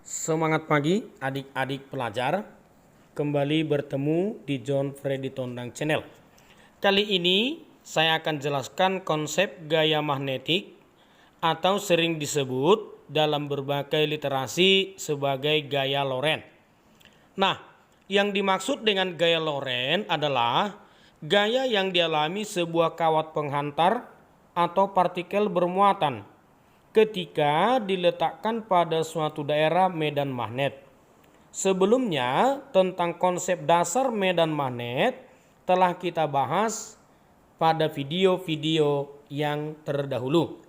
Semangat pagi adik-adik pelajar, kembali bertemu di John Freddy Tondang Channel. Kali ini saya akan jelaskan konsep gaya magnetik atau sering disebut dalam berbagai literasi sebagai gaya Lorentz. Nah, yang dimaksud dengan gaya Lorentz adalah gaya yang dialami sebuah kawat penghantar atau partikel bermuatan ketika diletakkan pada suatu daerah medan magnet. Sebelumnya, tentang konsep dasar medan magnet telah kita bahas pada video-video yang terdahulu.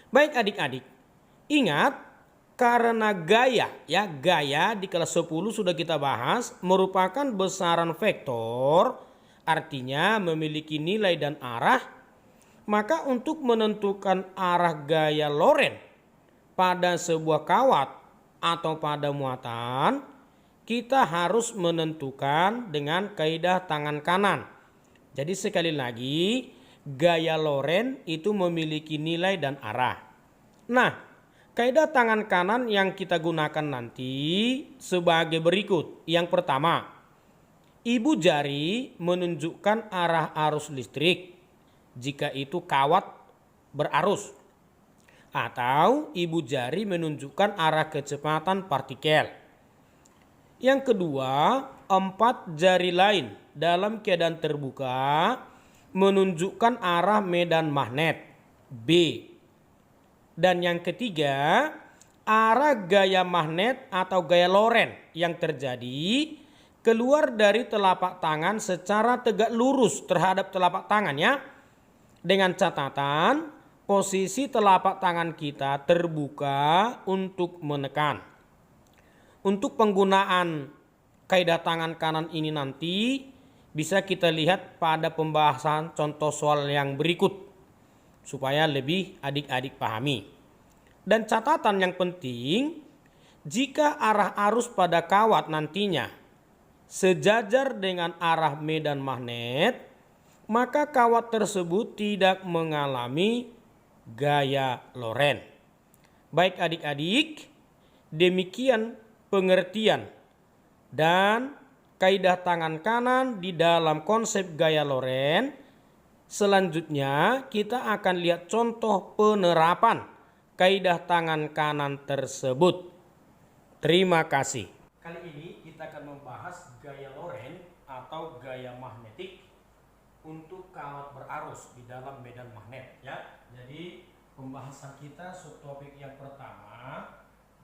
Baik adik-adik, ingat karena gaya di kelas 10 sudah kita bahas merupakan besaran vektor, artinya memiliki nilai dan arah. Maka untuk menentukan arah gaya Lorentz pada sebuah kawat atau pada muatan, kita harus menentukan dengan kaidah tangan kanan. Jadi sekali lagi, gaya Lorentz itu memiliki nilai dan arah. Nah, kaidah tangan kanan yang kita gunakan nanti sebagai berikut. Yang pertama, ibu jari menunjukkan arah arus listrik jika itu kawat berarus, atau ibu jari menunjukkan arah kecepatan partikel. Yang kedua, 4 jari lain dalam keadaan terbuka menunjukkan arah medan magnet B. Dan yang ketiga, arah gaya magnet atau gaya Lorentz yang terjadi keluar dari telapak tangan secara tegak lurus terhadap telapak tangan ya. Dengan catatan posisi telapak tangan kita terbuka untuk menekan. Untuk penggunaan kaidah tangan kanan ini nanti bisa kita lihat pada pembahasan contoh soal yang berikut supaya lebih adik-adik pahami. Dan catatan yang penting, jika arah arus pada kawat nantinya sejajar dengan arah medan magnet, maka kawat tersebut tidak mengalami gaya Lorentz. Baik adik-adik, demikian pengertian dan kaidah tangan kanan di dalam konsep gaya Lorentz. Selanjutnya kita akan lihat contoh penerapan kaidah tangan kanan tersebut. Terima kasih. Kali ini kita akan membahas gaya Lorentz atau gaya magnetik untuk kawat berarus di dalam medan magnet ya. Jadi pembahasan kita subtopik yang pertama,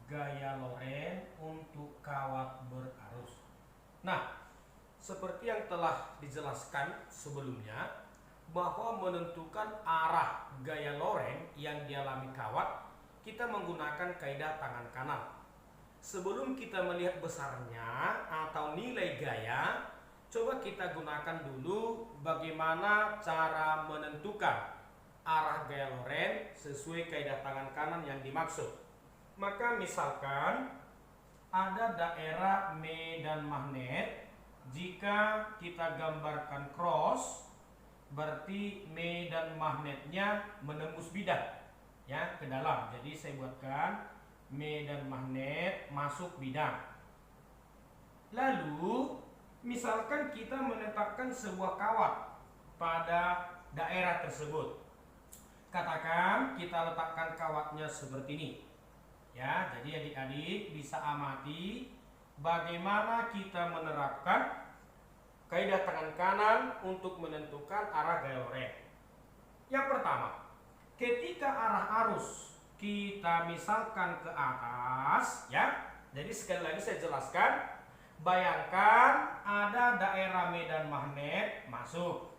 gaya Lorentz untuk kawat berarus. Nah, seperti yang telah dijelaskan sebelumnya bahwa menentukan arah gaya Lorentz yang dialami kawat, kita menggunakan kaidah tangan kanan. Sebelum kita melihat besarnya atau nilai gaya, coba kita gunakan dulu bagaimana cara menentukan arah gaya Lorentz sesuai kaidah tangan kanan yang dimaksud. Maka misalkan ada daerah medan magnet, jika kita gambarkan cross, berarti medan magnetnya menembus bidang ya ke dalam. Jadi saya buatkan medan magnet masuk bidang. Lalu misalkan kita menetapkan sebuah kawat pada daerah tersebut. Katakan kita letakkan kawatnya seperti ini. Ya, jadi adik-adik bisa amati bagaimana kita menerapkan kaidah tangan kanan untuk menentukan arah gaya Lorentz. Yang pertama, ketika arah arus kita misalkan ke atas ya. Jadi sekali lagi saya jelaskan. Bayangkan ada daerah medan magnet masuk,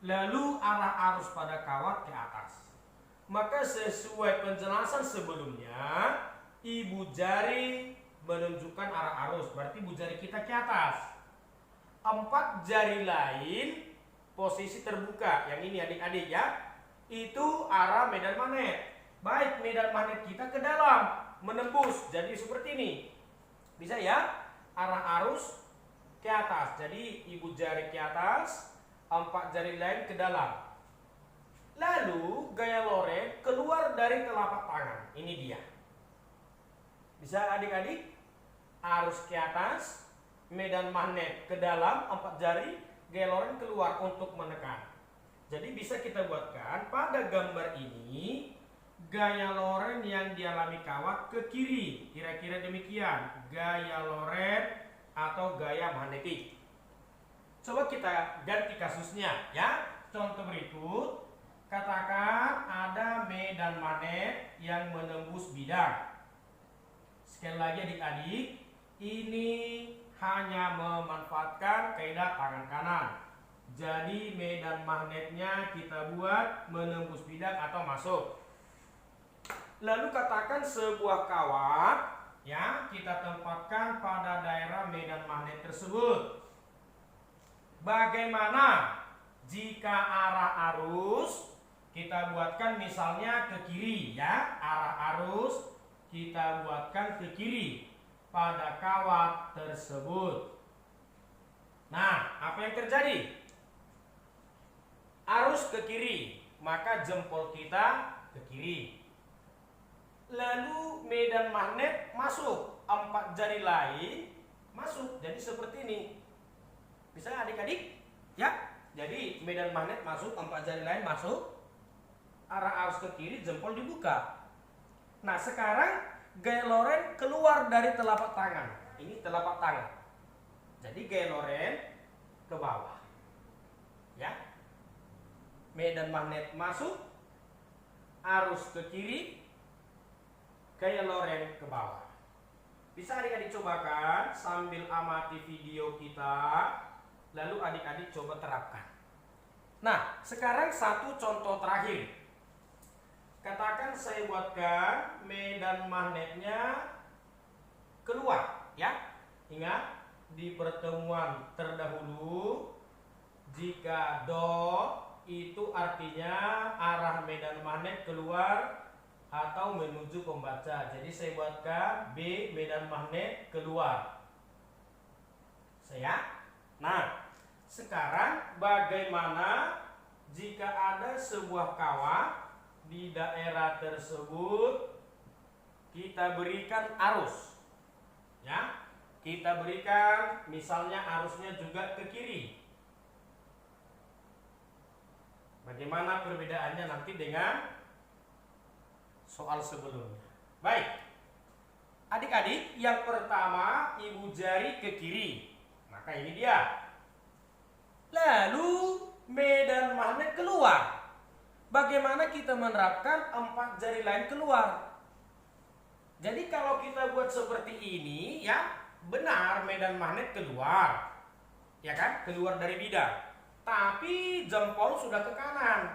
lalu arah arus pada kawat ke atas. Maka sesuai penjelasan sebelumnya, ibu jari menunjukkan arah arus, berarti ibu jari kita ke atas. 4 jari lain posisi terbuka, yang ini adik-adik ya, itu arah medan magnet. Baik, medan magnet kita ke dalam, menembus, jadi seperti ini. Bisa ya? Arah arus ke atas, jadi ibu jari ke atas, 4 jari lain ke dalam. Lalu gaya Lorentz keluar dari telapak tangan, ini dia. Bisa adik-adik? Arus ke atas, medan magnet ke dalam, 4 jari, gaya lorentz keluar untuk menekan. Jadi bisa kita buatkan pada gambar ini gaya lorentz yang dialami kawat ke kiri. Kira-kira demikian, gaya lorentz atau gaya magnetik. Coba kita ganti kasusnya ya. Contoh berikut, katakan ada medan magnet yang menembus bidang. Sekali lagi adik-adik, ini hanya memanfaatkan kaidah tangan kanan. Jadi medan magnetnya kita buat menembus bidang atau masuk. Lalu katakan sebuah kawat ya kita tempatkan pada daerah medan magnet tersebut. Bagaimana jika arah arus kita buatkan misalnya ke kiri ya, arah arus kita buatkan ke kiri pada kawat tersebut. Nah, apa yang terjadi? Arus ke kiri, maka jempol kita ke kiri. Lalu medan magnet masuk, 4 jari lain masuk, jadi seperti ini. Bisa adik-adik? Ya, jadi medan magnet masuk, 4 jari lain masuk, arah arus ke kiri, jempol dibuka. Nah, sekarang gaya lorentz keluar dari telapak tangan. Ini telapak tangan. Jadi gaya lorentz ke bawah. Ya. Medan magnet masuk, arus ke kiri, gaya lorentz ke bawah. Bisa adik-adik cobakan sambil amati video kita, lalu adik-adik coba terapkan. Nah, sekarang satu contoh terakhir. Katakan saya buatkan medan magnetnya keluar ya. Ingat di pertemuan terdahulu jika dot itu artinya arah medan magnet keluar atau menuju pembaca. Jadi saya buatkan B medan magnet keluar. Nah, sekarang bagaimana jika ada sebuah kawat di daerah tersebut kita berikan arus ya, kita berikan misalnya arusnya juga ke kiri. Bagaimana perbedaannya nanti dengan soal sebelumnya. Baik adik-adik, yang pertama ibu jari ke kiri, maka ini dia. Lalu medan magnet keluar. Bagaimana kita menerapkan 4 jari lain keluar? Jadi kalau kita buat seperti ini ya, benar medan magnet keluar. Ya kan? Keluar dari bidang. Tapi jempol sudah ke kanan.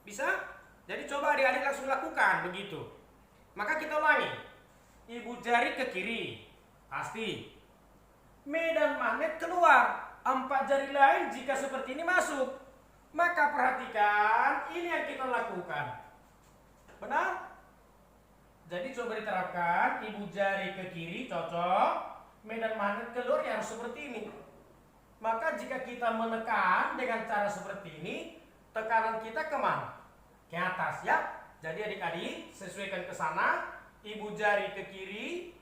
Bisa? Jadi coba adik-adik langsung lakukan begitu. Maka kita ulangi. Ibu jari ke kiri. Pasti. Medan magnet keluar. 4 jari lain jika seperti ini masuk. Maka perhatikan, ini yang kita lakukan. Benar? Jadi coba diterapkan, ibu jari ke kiri cocok, medan magnet keluar ya harus seperti ini. Maka jika kita menekan dengan cara seperti ini, tekanan kita kemana? Ke atas ya. Jadi adik-adik sesuaikan ke sana, ibu jari ke kiri,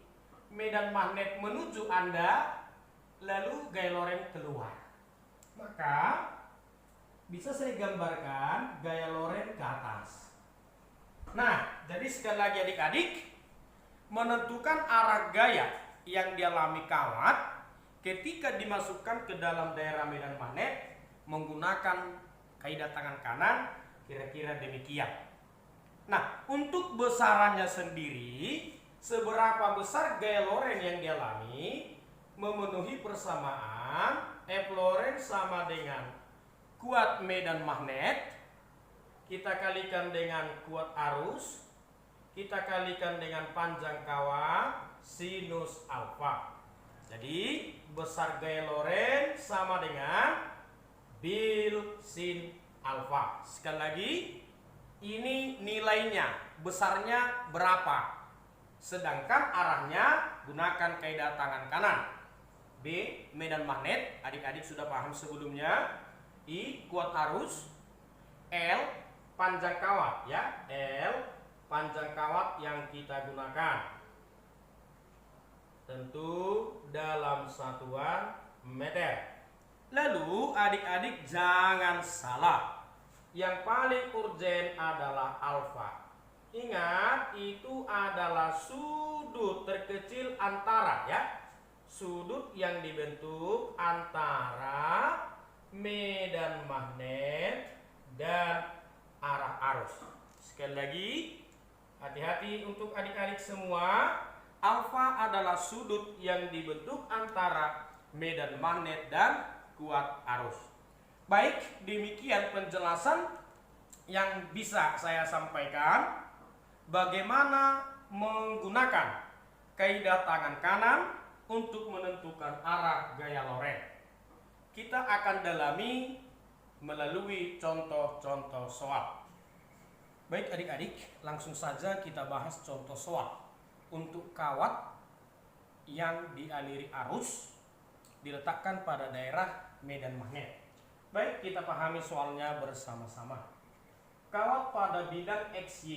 medan magnet menuju Anda, lalu gaya lorentz keluar. Maka bisa saya gambarkan gaya lorentz ke atas. Nah, jadi sekali lagi adik-adik, menentukan arah gaya yang dialami kawat ketika dimasukkan ke dalam daerah medan magnet menggunakan kaidah tangan kanan, kira-kira demikian. Nah, untuk besarannya sendiri, seberapa besar gaya lorentz yang dialami memenuhi persamaan F lorentz sama dengan kuat medan magnet, kita kalikan dengan kuat arus, kita kalikan dengan panjang kawat sinus alfa. Jadi besar gaya lorentz sama dengan bil sin alfa. Sekali lagi, ini nilainya, besarnya berapa, sedangkan arahnya gunakan kaidah tangan kanan. B medan magnet, adik-adik sudah paham sebelumnya. I kuat arus, L panjang kawat ya, L panjang kawat yang kita gunakan. tentu dalam satuan meter. Lalu adik-adik jangan salah, yang paling urgen adalah alfa. Ingat, itu adalah sudut terkecil antara, ya, sudut yang dibentuk antara medan magnet dan arah arus. Sekali lagi, hati-hati untuk adik-adik semua. Alfa adalah sudut yang dibentuk antara medan magnet dan kuat arus. Baik, demikian penjelasan yang bisa saya sampaikan bagaimana menggunakan kaidah tangan kanan untuk menentukan arah gaya Lorentz. Kita akan dalami melalui contoh-contoh soal. Baik adik-adik, langsung saja kita bahas contoh soal. Untuk kawat yang dialiri arus diletakkan pada daerah medan magnet. Baik, kita pahami soalnya bersama-sama. Kawat pada bidang XY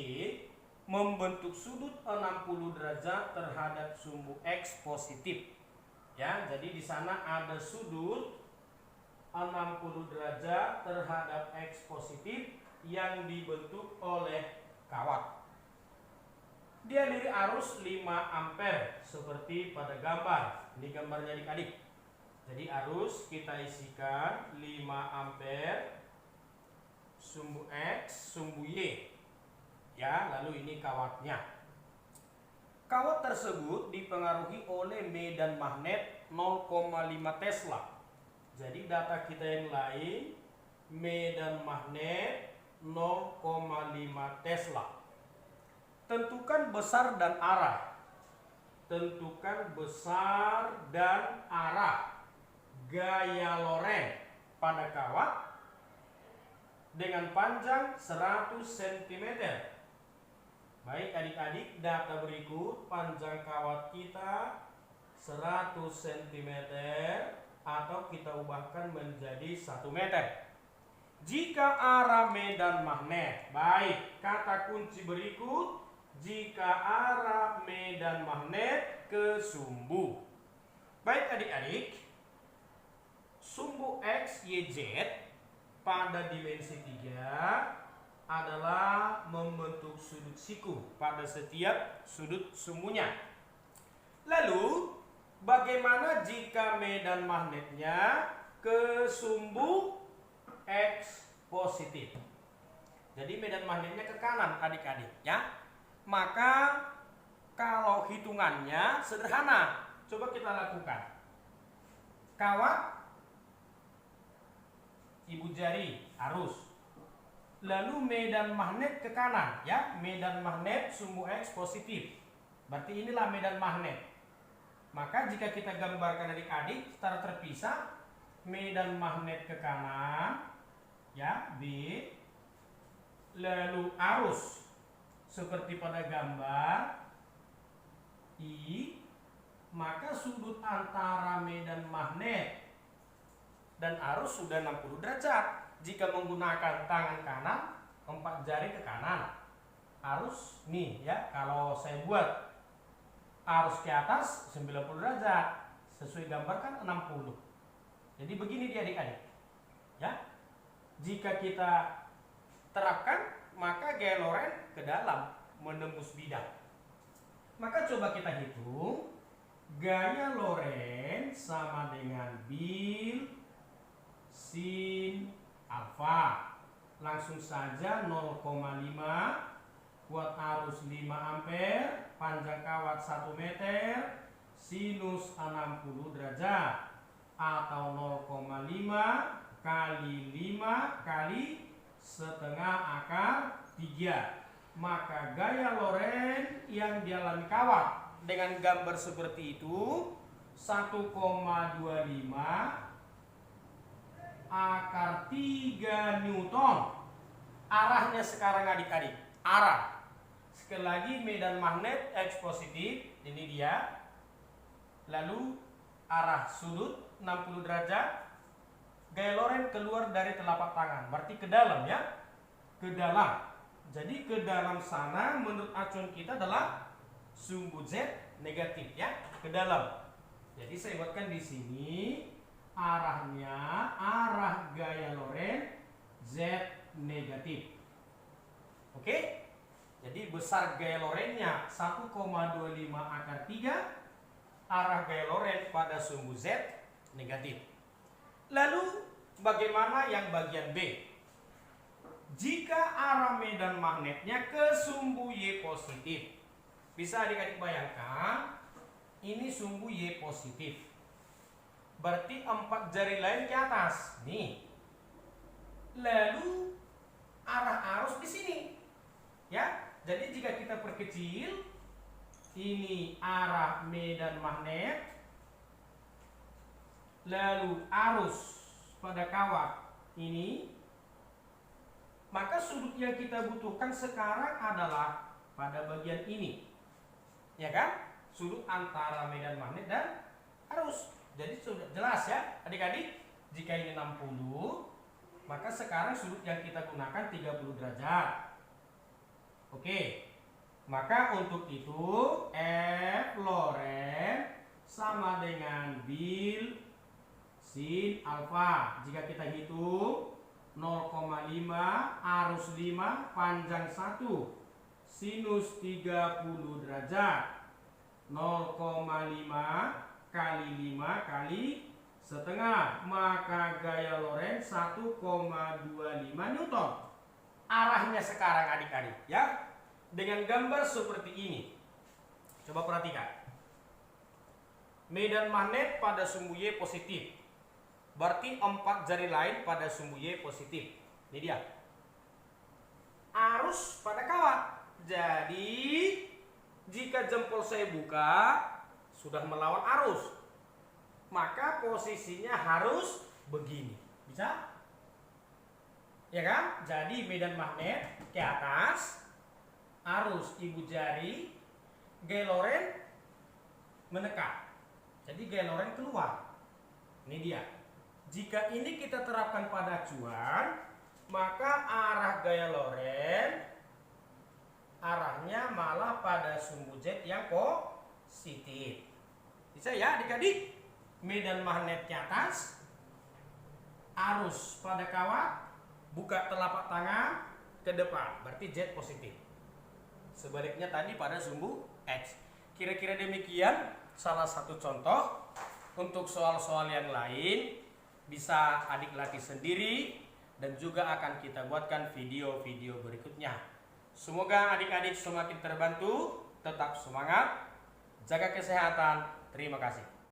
membentuk sudut 60 derajat terhadap sumbu X positif. Ya, jadi di sana ada sudut 60 derajat terhadap X positif yang dibentuk oleh kawat. Dialiri arus 5 ampere seperti pada gambar. Ini gambarnya adik-adik. Jadi arus kita isikan 5 ampere, sumbu X, sumbu Y. Ya, lalu ini kawatnya. Kawat tersebut dipengaruhi oleh medan magnet 0,5 Tesla. Jadi data kita yang lain, medan magnet 0,5 Tesla. Tentukan besar dan arah. Tentukan besar dan arah gaya Lorentz pada kawat dengan panjang 100 cm. Baik adik-adik, data berikut panjang kawat kita 100 cm atau kita ubahkan menjadi 1 meter. Jika arah medan magnet, baik, kata kunci berikut, jika arah medan magnet ke sumbu. Baik adik-adik, sumbu X, Y, Z pada dimensi 3 adalah membentuk sudut siku pada setiap sudut sumbunya. Lalu, bagaimana jika medan magnetnya ke sumbu X positif? Jadi medan magnetnya ke kanan adik-adik, ya. Maka kalau hitungannya sederhana, coba kita lakukan. Kawat ibu jari arus, lalu medan magnet ke kanan, ya, medan magnet sumbu X positif. Berarti inilah medan magnet. Maka jika kita gambarkan adik-adik secara terpisah, medan magnet ke kanan, ya, B, lalu arus seperti pada gambar I, maka sudut antara medan magnet dan arus sudah 60 derajat. Jika menggunakan tangan kanan, 4 jari ke kanan. Arus nih, ya, kalau saya buat arus ke atas 90 derajat, sesuai gambar kan 60. Jadi begini dia adik-adik. Ya. Jika kita terapkan, maka gaya Lorentz ke dalam menembus bidang. Maka coba kita hitung. Gaya Lorentz sama dengan bil sin alfa. Langsung saja 0,5, kuat arus 5 ampere, panjang kawat 1 meter, sinus 60 derajat atau 0,5 kali 5 kali setengah akar 3. Maka gaya Lorentz yang dialami kawat dengan gambar seperti itu 1,25 akar 3 Newton. Arahnya sekarang adik-adik, arah. Sekali lagi medan magnet X positif, ini dia. Lalu arah sudut 60 derajat. Gaya Lorentz keluar dari telapak tangan, berarti ke dalam, ya. Ke dalam. Jadi ke dalam sana menurut acuan kita adalah sumbu Z negatif ya, ke dalam. Jadi saya buatkan di sini arahnya, arah gaya Lorentz Z negatif. Oke? Jadi besar gaya Lorentz-nya 1,25 akar 3, arah gaya Lorentz pada sumbu Z negatif. Lalu bagaimana yang bagian B? Jika arah medan magnetnya ke sumbu Y positif. Bisa adik-adik bayangkan, ini sumbu Y positif. Berarti 4 jari lain ke atas. Nih. Lalu arah arus di sini. Ya. Jadi jika kita perkecil, ini arah medan magnet, lalu arus pada kawat ini, maka sudut yang kita butuhkan sekarang adalah pada bagian ini. Ya kan? Sudut antara medan magnet dan arus. Jadi sudah jelas ya adik-adik. Jika ini 60, maka sekarang sudut yang kita gunakan 30 derajat. Oke. Maka untuk itu F Lorentz sama dengan bil sin alfa. Jika kita hitung 0,5 arus 5 panjang 1 sinus 30 derajat 0,5 kali 5 kali setengah, maka gaya Lorentz 1,25 Newton. Arahnya sekarang adik-adik ya, dengan gambar seperti ini. Coba perhatikan. Medan magnet pada sumbu Y positif. Berarti 4 jari lain pada sumbu Y positif. Ini dia. Arus pada kawat. Jadi jika jempol saya buka sudah melawan arus, maka posisinya harus begini. Bisa? Ya kan? Jadi medan magnet ke atas, arus ibu jari, gaya Lorentz menekan. Jadi gaya Lorentz keluar. Ini dia. Jika ini kita terapkan pada acuan, maka arah gaya Lorentz arahnya malah pada sumbu Z yang positif. Bisa ya adik-adik? Medan magnet ke atas, arus pada kawat, buka telapak tangan ke depan, berarti Z positif. Sebaliknya tadi pada sumbu X. Kira-kira demikian salah satu contoh. Untuk soal-soal yang lain bisa adik latih sendiri dan juga akan kita buatkan video-video berikutnya. Semoga adik-adik semakin terbantu, tetap semangat, jaga kesehatan. Terima kasih.